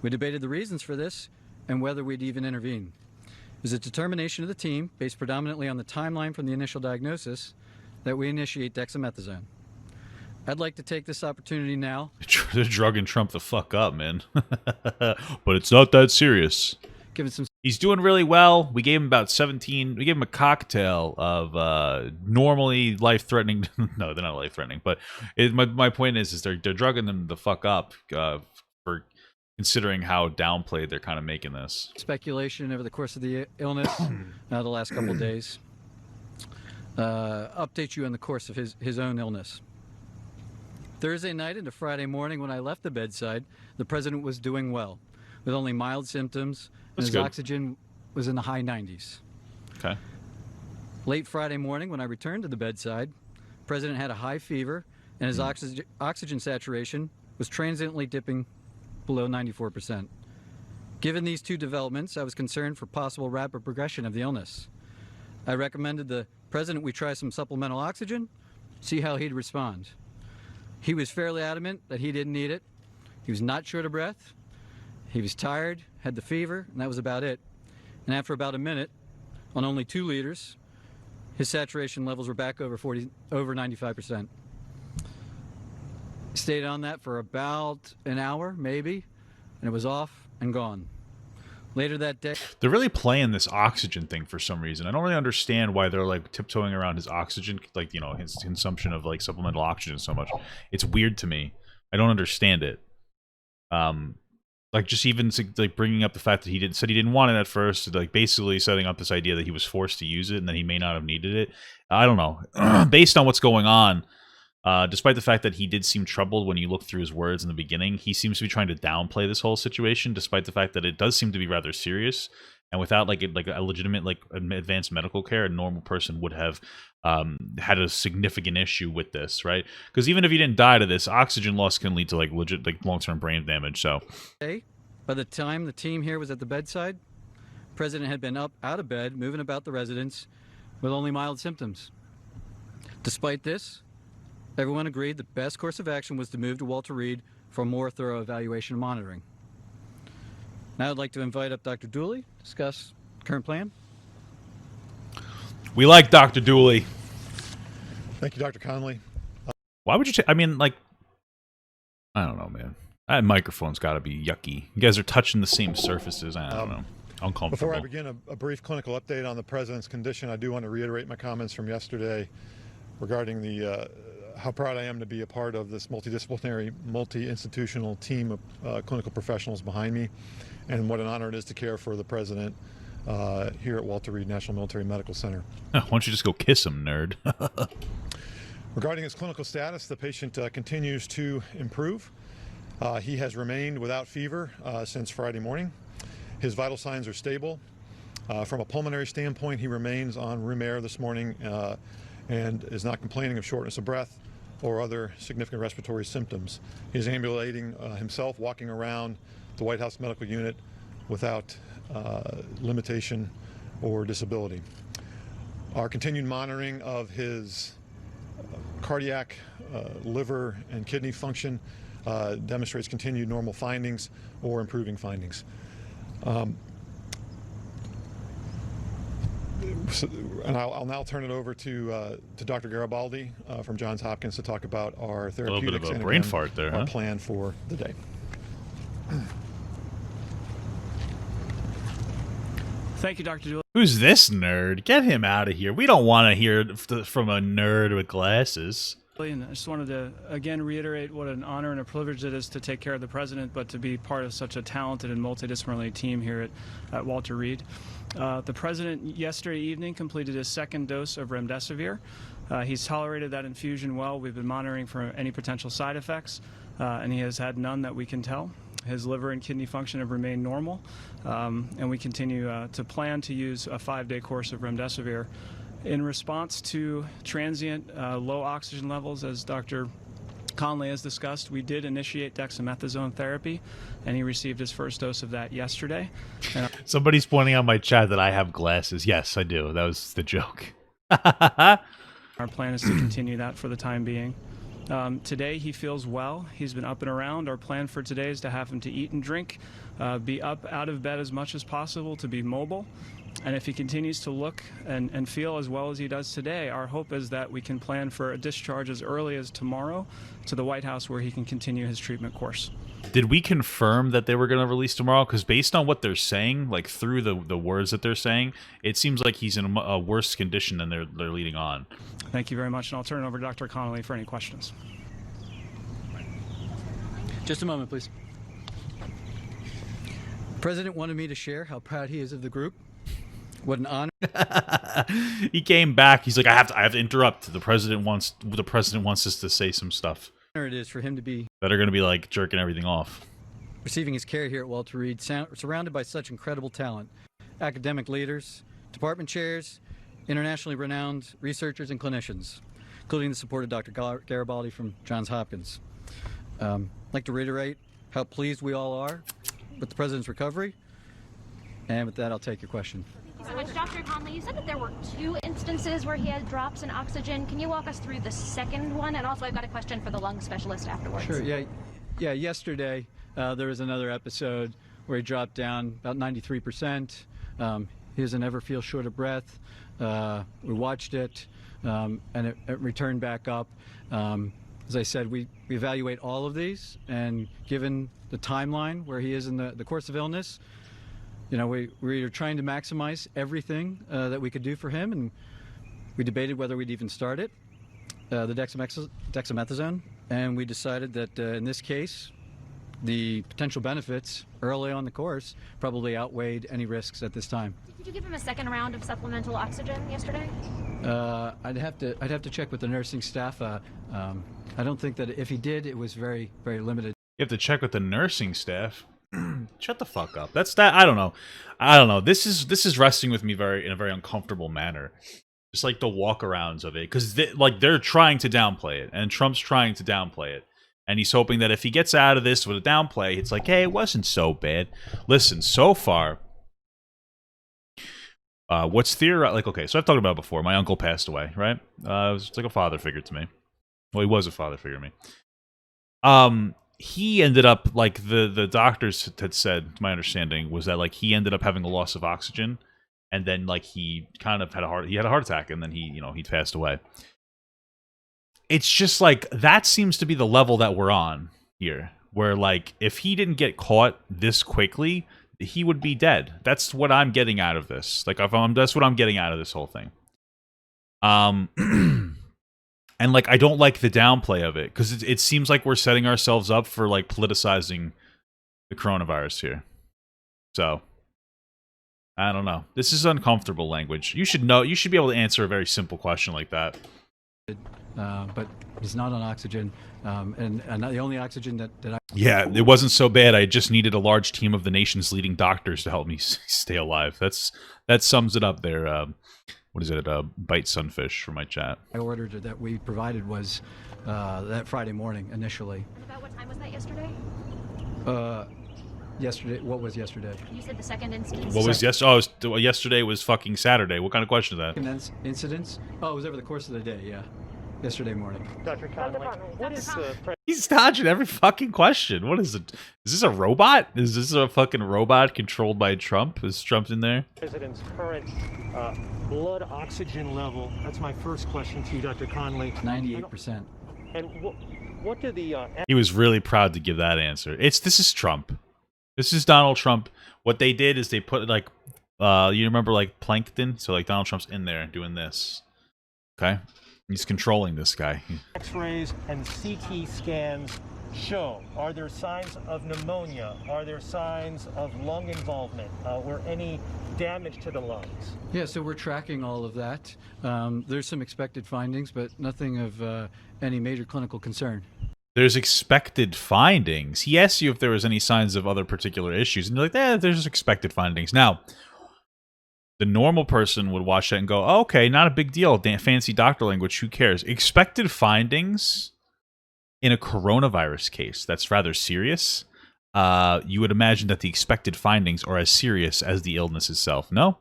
We debated the reasons for this and whether we'd even intervene. It was a determination of the team, based predominantly on the timeline from the initial diagnosis, that we initiate dexamethasone. I'd like to take this opportunity now. They're drugging Trump the fuck up, man. But it's not that serious. He's doing really well. We gave him about 17. We gave him a cocktail of normally life-threatening. No, they're not life-threatening. But my point is they're drugging them the fuck up for considering how downplayed they're kind of making this. Speculation over the course of the illness, the last couple of days. Update you on the course of his own illness. Thursday night into Friday morning when I left the bedside, the president was doing well, with only mild symptoms, and his oxygen was in the high 90s. Okay. Late Friday morning when I returned to the bedside, the president had a high fever, and his oxygen saturation was transiently dipping below 94%. Given these 2 developments, I was concerned for possible rapid progression of the illness. I recommended the president we try some supplemental oxygen, see how he'd respond. He was fairly adamant that he didn't need it. He was not short of breath. He was tired, had the fever, and that was about it. And after about a minute, on only 2 liters, his saturation levels were back over 95%. Stayed on that for about an hour, maybe, and it was off and gone. Later that day, they're really playing this oxygen thing for some reason. I don't really understand why they're like tiptoeing around his oxygen, like, you know, his consumption of like supplemental oxygen so much. It's weird to me. I don't understand it. Like just even like bringing up the fact that he didn't want it at first, like basically setting up this idea that he was forced to use it and that he may not have needed it. I don't know. Based on what's going on, despite the fact that he did seem troubled when you look through his words in the beginning, he seems to be trying to downplay this whole situation, despite the fact that it does seem to be rather serious. And without like a legitimate like advanced medical care, a normal person would have had a significant issue with this, right? Because even if you didn't die to this, oxygen loss can lead to like legit like long-term brain damage. So, by the time the team here was at the bedside, the president had been up out of bed, moving about the residence, with only mild symptoms. Despite this, Everyone agreed the best course of action was to move to Walter Reed for more thorough evaluation and monitoring. Now I'd like to invite up Dr. Dooley to discuss current plan. We like Dr. Dooley. Thank you, Dr. Conley. Why would you? I mean, like, I don't know, man. That microphone's got to be yucky. You guys are touching the same surfaces. I don't know. Uncomfortable. Before I begin a brief clinical update on the president's condition, I do want to reiterate my comments from yesterday regarding the how proud I am to be a part of this multidisciplinary, multi-institutional team of clinical professionals behind me, and what an honor it is to care for the president here at Walter Reed National Military Medical Center. Why don't you just go kiss him, nerd? Regarding his clinical status, the patient continues to improve. He has remained without fever since Friday morning. His vital signs are stable. From a pulmonary standpoint, he remains on room air this morning and is not complaining of shortness of breath or other significant respiratory symptoms. He's ambulating himself, walking around the White House Medical Unit without limitation or disability. Our continued monitoring of his cardiac, liver, and kidney function demonstrates continued normal findings or improving findings. And I'll now turn it over to Dr. Garibaldi from Johns Hopkins to talk about our therapeutics A little bit of a and brain again, fart there, our huh? plan for the day. Thank you, Dr. Dooley. Who's this nerd? Get him out of here. We don't want to hear from a nerd with glasses. And I just wanted to again reiterate what an honor and a privilege it is to take care of the president, but to be part of such a talented and multidisciplinary team here at Walter Reed. The president yesterday evening completed his second dose of remdesivir. He's tolerated that infusion well. We've been monitoring for any potential side effects, and he has had none that we can tell. His liver and kidney function have remained normal, and we continue to plan to use a 5-day course of remdesivir. In response to transient low oxygen levels, as Dr. Conley has discussed, we did initiate dexamethasone therapy, and he received his first dose of that yesterday. Somebody's pointing out my chat that I have glasses. Yes, I do. That was the joke. Our plan is to continue that for the time being. Today he feels well. He's been up and around. Our plan for today is to have him to eat and drink, be up out of bed as much as possible, to be mobile. And if he continues to look and feel as well as he does today, our hope is that we can plan for a discharge as early as tomorrow to the White House, where he can continue his treatment course. Did we confirm that they were going to release tomorrow? Because based on what they're saying, like through the words that they're saying, it seems like he's in a worse condition than they're leading on. Thank you very much, and I'll turn it over to Dr. Connolly for any questions. Just a moment, please. The President wanted me to share how proud he is of the group. What an honor. He came back. He's like, I have to interrupt. The president wants us to say some stuff. It is for him to be That are going to be like jerking everything off. receiving his care here at Walter Reed, surrounded by such incredible talent, academic leaders, department chairs, internationally renowned researchers and clinicians, including the support of Dr. Garibaldi from Johns Hopkins. I'd like to reiterate how pleased we all are with the president's recovery. And with that, I'll take your question. So much. Dr. Conley, you said that there were 2 instances where he had drops in oxygen. Can you walk us through the second one? And also, I've got a question for the lung specialist afterwards. Sure, yeah. Yesterday, there was another episode where he dropped down about 93%. He doesn't ever feel short of breath. We watched it, and it returned back up. As I said, we evaluate all of these, and given the timeline where he is in the course of illness, you know, we are trying to maximize everything that we could do for him, and we debated whether we'd even start it, the dexamethasone, and we decided that in this case, the potential benefits early on the course probably outweighed any risks at this time. Did you give him a second round of supplemental oxygen yesterday? I'd have to check with the nursing staff. I don't think that if he did, it was very, very limited. You have to check with the nursing staff. Shut the fuck up. I don't know. This is resting with me in a very uncomfortable manner. Just like the walkarounds of it, because they're trying to downplay it, and Trump's trying to downplay it, and he's hoping that if he gets out of this with a downplay, it's like, hey, it wasn't so bad. Listen, so far, what's theorized? Like, okay, so I've talked about it before. My uncle passed away, right? It was like a father figure to me. Well, he was a father figure to me. He ended up, like, the doctors had said, my understanding was that, like, he ended up having a loss of oxygen, and then, like, he kind of had a heart attack, and then he passed away. It's just like, that seems to be the level that we're on here, where, like, if he didn't get caught this quickly, he would be dead. That's what I'm getting out of this. Like, that's what I'm getting out of this whole thing. And, like, I don't like the downplay of it, because it seems like we're setting ourselves up for, like, politicizing the coronavirus here. So, I don't know. This is uncomfortable language. You should know. You should be able to answer a very simple question like that. But he's not on oxygen, and the only oxygen that I... Yeah, it wasn't so bad. I just needed a large team of the nation's leading doctors to help me stay alive. That sums it up there. What is it? Bite Sunfish for my chat. I ordered that we provided was that Friday morning initially. About what time was that yesterday? Yesterday. What was yesterday? You said the second instance. What was yesterday? Oh, yesterday was fucking Saturday. What kind of question is that? Incidents? Oh, it was over the course of the day. Yeah, yesterday morning. Dr. Conley, what is the He's dodging every fucking question. What is it? Is this a robot? Is this a fucking robot controlled by Trump? Is Trump in there? president's current blood oxygen level? That's my first question to you, Dr. Conley. 98%. And what do the He was really proud to give that answer. This is Trump. This is Donald Trump. What they did is they put, like, you remember, like, plankton? So, like, Donald Trump's in there doing this. Okay? He's controlling this guy. X-rays and CT scans show? Are there signs of pneumonia? Are there signs of lung involvement or any damage to the lungs? Yeah, so we're tracking all of that. There's some expected findings, but nothing of any major clinical concern. There's expected findings. He asked you if there was any signs of other particular issues, and you're like, there's expected findings. Now, the normal person would watch that and go, oh, okay, not a big deal. Fancy doctor language, who cares? Expected findings in a coronavirus case that's rather serious. You would imagine that the expected findings are as serious as the illness itself. No?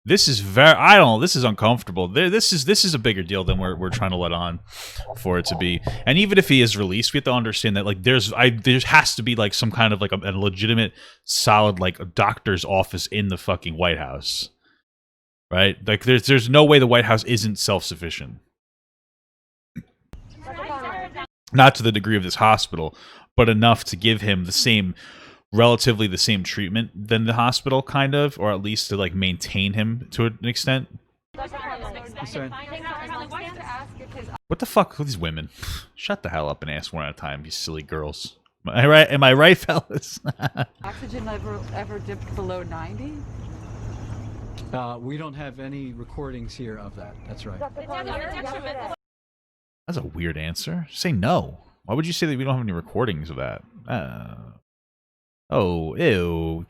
This is this is uncomfortable. This is a bigger deal than we're trying to let on for it to be. And even if he is released, we have to understand that, like, there has to be, like, some kind of, like, a legitimate, solid, like, a doctor's office in the fucking White House. Right? Like, there's no way the White House isn't self-sufficient. Not to the degree of this hospital, but enough to give him relatively the same treatment than the hospital, kind of, or at least to, like, maintain him to an extent. What the fuck with these women? Shut the hell up and ask one at a time, you silly girls. Am I right, fellas? Oxygen level ever dipped below 90? We don't have any recordings here of that. That's right. That's a weird answer. Say no. Why would you say that we don't have any recordings of that? Oh, ew.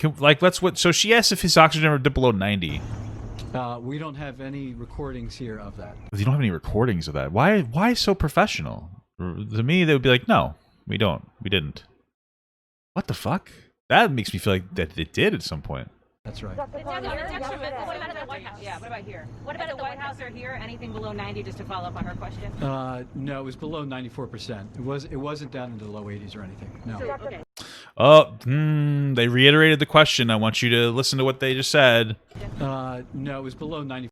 So she asked if his oxygen ever dipped below 90. We don't have any recordings here of that. You don't have any recordings of that. Why so professional? To me, they would be like, no, we don't. We didn't. What the fuck? That makes me feel like that it did at some point. That's right. What about at the White House? Yeah, what about here? What about at the White House or here? Anything below 90, just to follow up on her question? No, it was below 94%. It wasn't down into the low 80s or anything. No. Okay. Oh, they reiterated the question. I want you to listen to what they just said. No, it was below 94%.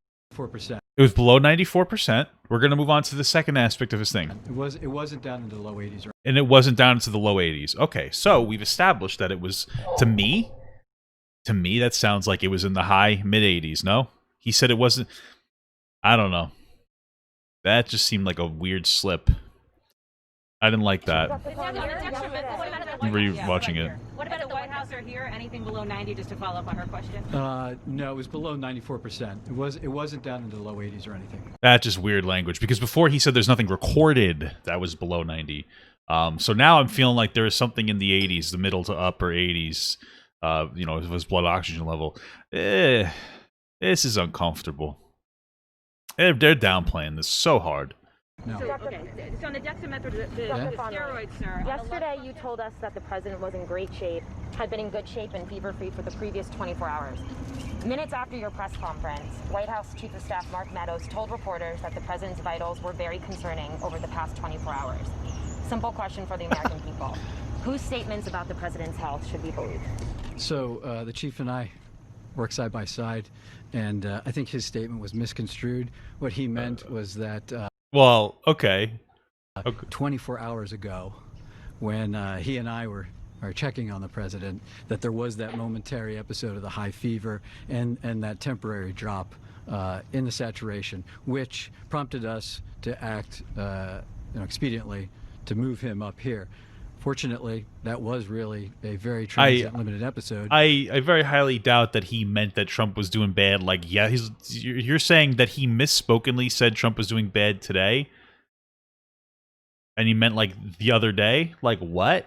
It was below 94%. We're going to move on to the second aspect of his thing. It wasn't down into the low 80s. And it wasn't down into the low 80s. Okay, so we've established that it was, to me, that sounds like it was in the high mid-80s, no? He said it wasn't. I don't know. That just seemed like a weird slip. I didn't like that. Watching it. What about at the White House or here? Anything below 90, just to follow up on her question? No, it was below 94%. It wasn't down into the low 80s or anything. That's just weird language, because before he said there's nothing recorded that was below 90. So now I'm feeling like there is something in the 80s, the middle to upper 80s. His blood oxygen level. This is uncomfortable. They're downplaying this so hard. No. So, okay, so on the dexamethasone, the steroids, sir. Yesterday, you told us that the president was in great shape, had been in good shape and fever-free for the previous 24 hours. Minutes after your press conference, White House Chief of Staff Mark Meadows told reporters that the president's vitals were very concerning over the past 24 hours. Simple question for the American people. Whose statements about the president's health should we believe? So the chief and I work side by side, and I think his statement was misconstrued. What he meant was that Well, okay. 24 hours ago, when he and I were checking on the president, that there was that momentary episode of the high fever and that temporary drop in the saturation, which prompted us to act expediently to move him up here. Fortunately, that was really a very transient, limited episode. I very highly doubt that he meant that Trump was doing bad. Like, yeah, you're saying that he misspokenly said Trump was doing bad today? And he meant, like, the other day? Like, what?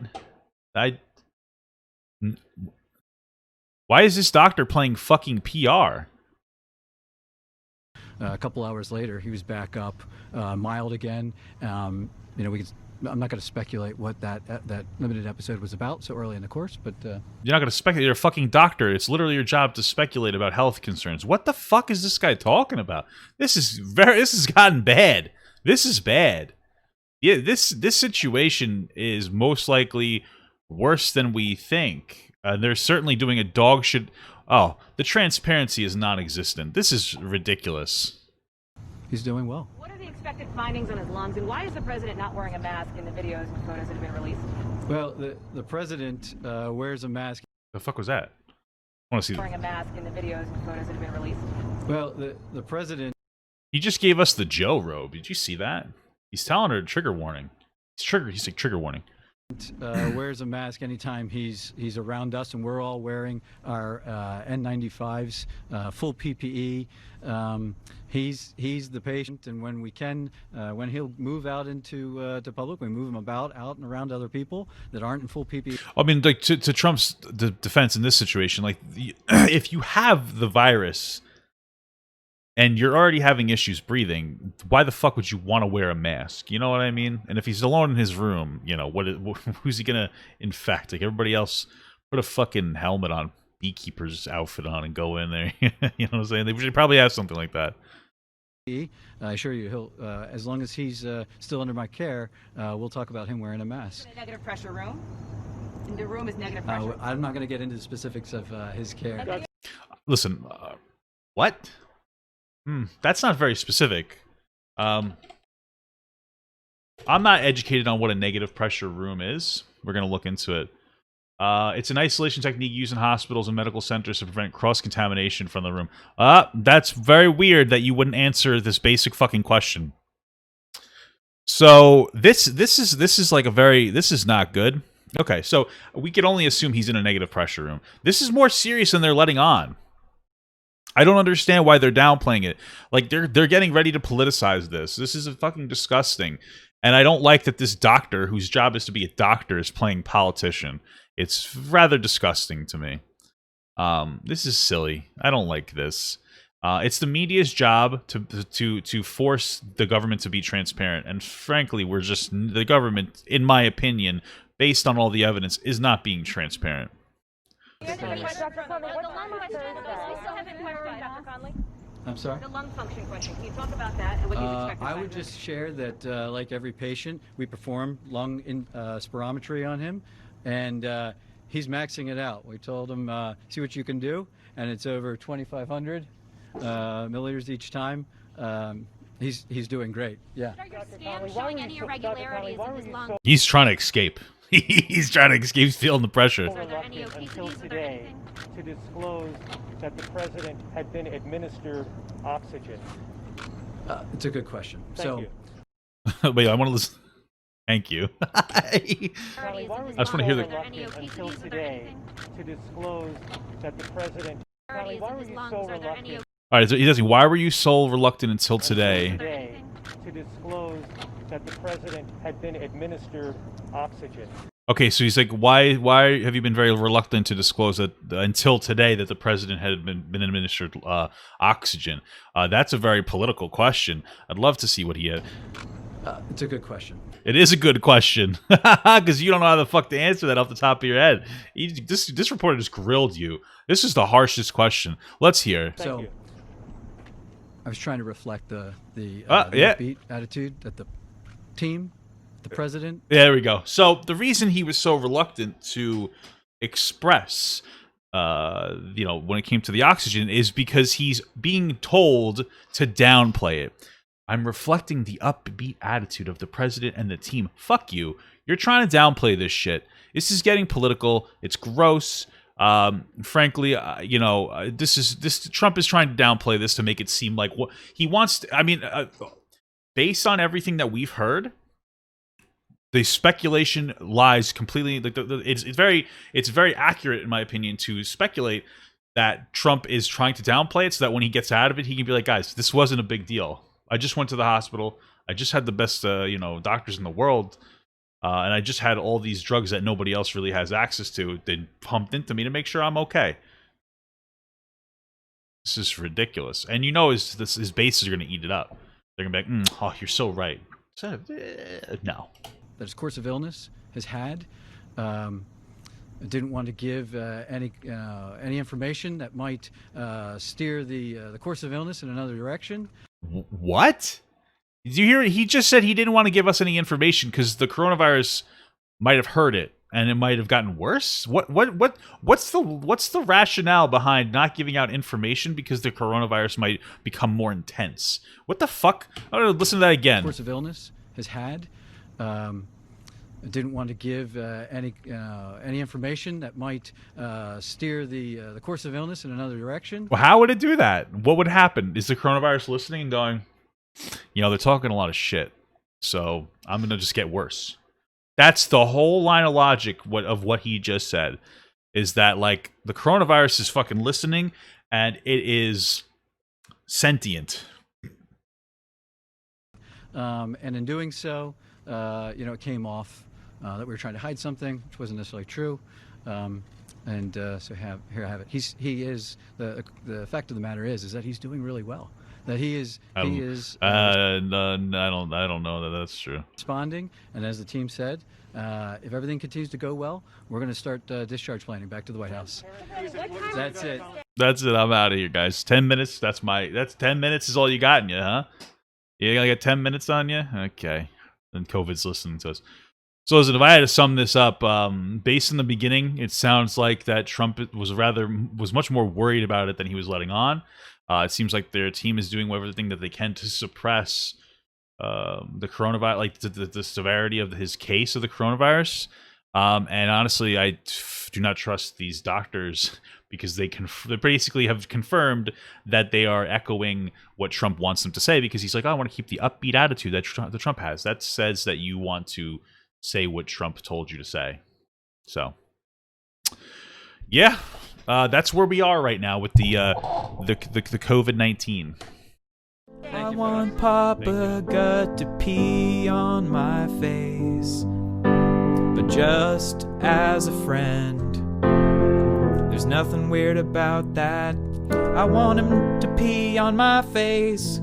Why is this doctor playing fucking PR? A couple hours later, he was back up, mild again. I'm not going to speculate what that limited episode was about so early in the course, but you're not going to speculate. You're a fucking doctor. It's literally your job to speculate about health concerns. What the fuck is this guy talking about? This has gotten bad. This is bad. Yeah, this situation is most likely worse than we think. They're certainly doing a dog shit. Oh, the transparency is non-existent. This is ridiculous. He's doing well. What are the expected findings on his lungs, and why is the president not wearing a mask in the videos and photos that have been released? Well, the president wears a mask. The fuck was that? I want to see. Wearing a mask in the videos and photos that have been released. Well, the president. He just gave us the Joe robe. Did you see that? He's telling her trigger warning. He's like trigger warning. Wears a mask anytime he's around us, and we're all wearing our N95s, full PPE. He's the patient, and when we can, when he'll move out into to public, we move him out and around other people that aren't in full PPE. I mean, like to Trump's defense in this situation, like if you have the virus and you're already having issues breathing, why the fuck would you want to wear a mask? You know what I mean? And if he's alone in his room, you know, who's he gonna infect? Like everybody else, put a fucking helmet on, beekeeper's outfit on, and go in there. You know what I'm saying? They should probably have something like that. I assure you, he'll as long as he's still under my care, we'll talk about him wearing a mask. In a negative pressure room. And the room is negative pressure. I'm not going to get into the specifics of his care. Listen, what? That's not very specific. I'm not educated on what a negative pressure room is. We're going to look into it. It's an isolation technique used in hospitals and medical centers to prevent cross-contamination from the room. That's very weird that you wouldn't answer this basic fucking question. So this is like this is not good. Okay, so we can only assume he's in a negative pressure room. This is more serious than they're letting on. I don't understand why they're downplaying it. Like they're getting ready to politicize this. This is fucking disgusting. And I don't like that this doctor, whose job is to be a doctor, is playing politician. It's rather disgusting to me. This is silly. I don't like this. It's the media's job to force the government to be transparent. And frankly, the government, in my opinion, based on all the evidence, is not being transparent. I'm sorry? The lung function question. Can you talk about that and what you expect? I would just share that, like every patient, we perform lung spirometry on him, and he's maxing it out. We told him, see what you can do, and it's over 2,500 milliliters each time. He's doing great. Yeah. Are your scans showing any irregularities in his lungs? He's trying to escape. He's trying to escape. He's feeling the pressure. Are there any until obesities? today to disclose that the president had been administered oxygen? It's a good question. Thank you. Wait, I want to listen. Thank you. I just want to hear the. Until today to disclose that the president. Why were you so reluctant? All right, so he's asking, why were you so reluctant until today? To disclose that the president had been administered oxygen. Okay, so he's like, why have you been very reluctant to disclose that until today that the president had been administered oxygen? That's a very political question. I'd love to see what he had. It's a good question. It is a good question because you don't know how the fuck to answer that off the top of your head. This reporter just grilled you. This is the harshest question. Let's hear. So, I was trying to reflect the yeah. upbeat attitude that the team, the president. Yeah, there we go. So the reason he was so reluctant to express, when it came to the oxygen, is because he's being told to downplay it. I'm reflecting the upbeat attitude of the president and the team. Fuck you. You're trying to downplay this shit. This is getting political. It's gross. Frankly, Trump is trying to downplay this to make it seem like what he wants to, based on everything that we've heard, the speculation lies completely. Like it's very accurate in my opinion to speculate that Trump is trying to downplay it so that when he gets out of it, he can be like, guys, this wasn't a big deal. I just went to the hospital. I just had the best, doctors in the world. And I just had all these drugs that nobody else really has access to. They pumped into me to make sure I'm okay. This is ridiculous. And his bases are going to eat it up. They're going to be like, oh, you're so right. No. That his course of illness has had. Didn't want to give any information that might steer the course of illness in another direction. What? Did you hear it? He just said he didn't want to give us any information because the coronavirus might have hurt it and it might have gotten worse. What's the rationale behind not giving out information because the coronavirus might become more intense? What the fuck? I'm gonna listen to that again. Course of illness has had. Didn't want to give any information that might steer the course of illness in another direction. Well, how would it do that? What would happen? Is the coronavirus listening and going, they're talking a lot of shit, so I'm going to just get worse? That's the whole line of logic of what he just said, is that, like, the coronavirus is fucking listening, and it is sentient. And in doing so, it came off that we were trying to hide something, which wasn't necessarily true. So here I have it. He is the fact of the matter is that he's doing really well. That he is. I don't know that that's true. Responding, and as the team said, if everything continues to go well, we're going to start discharge planning back to the White House. That's it. That's it. I'm out of here, guys. 10 minutes. That's 10 minutes is all you got in you, huh? You gotta get 10 minutes on you? Okay. Then COVID's listening to us. So listen, if I had to sum this up, based in the beginning, it sounds like that Trump was much more worried about it than he was letting on. It seems like their team is doing everything that they can to suppress the coronavirus, like the severity of his case of the coronavirus. And honestly, I do not trust these doctors because they basically have confirmed that they are echoing what Trump wants them to say, because he's like, I want to keep the upbeat attitude that Trump has. That says that you want to say what Trump told you to say. So, yeah. That's where we are right now with the COVID-19. I want Papa Gut to pee on my face, but just as a friend. There's nothing weird about that. I want him to pee on my face.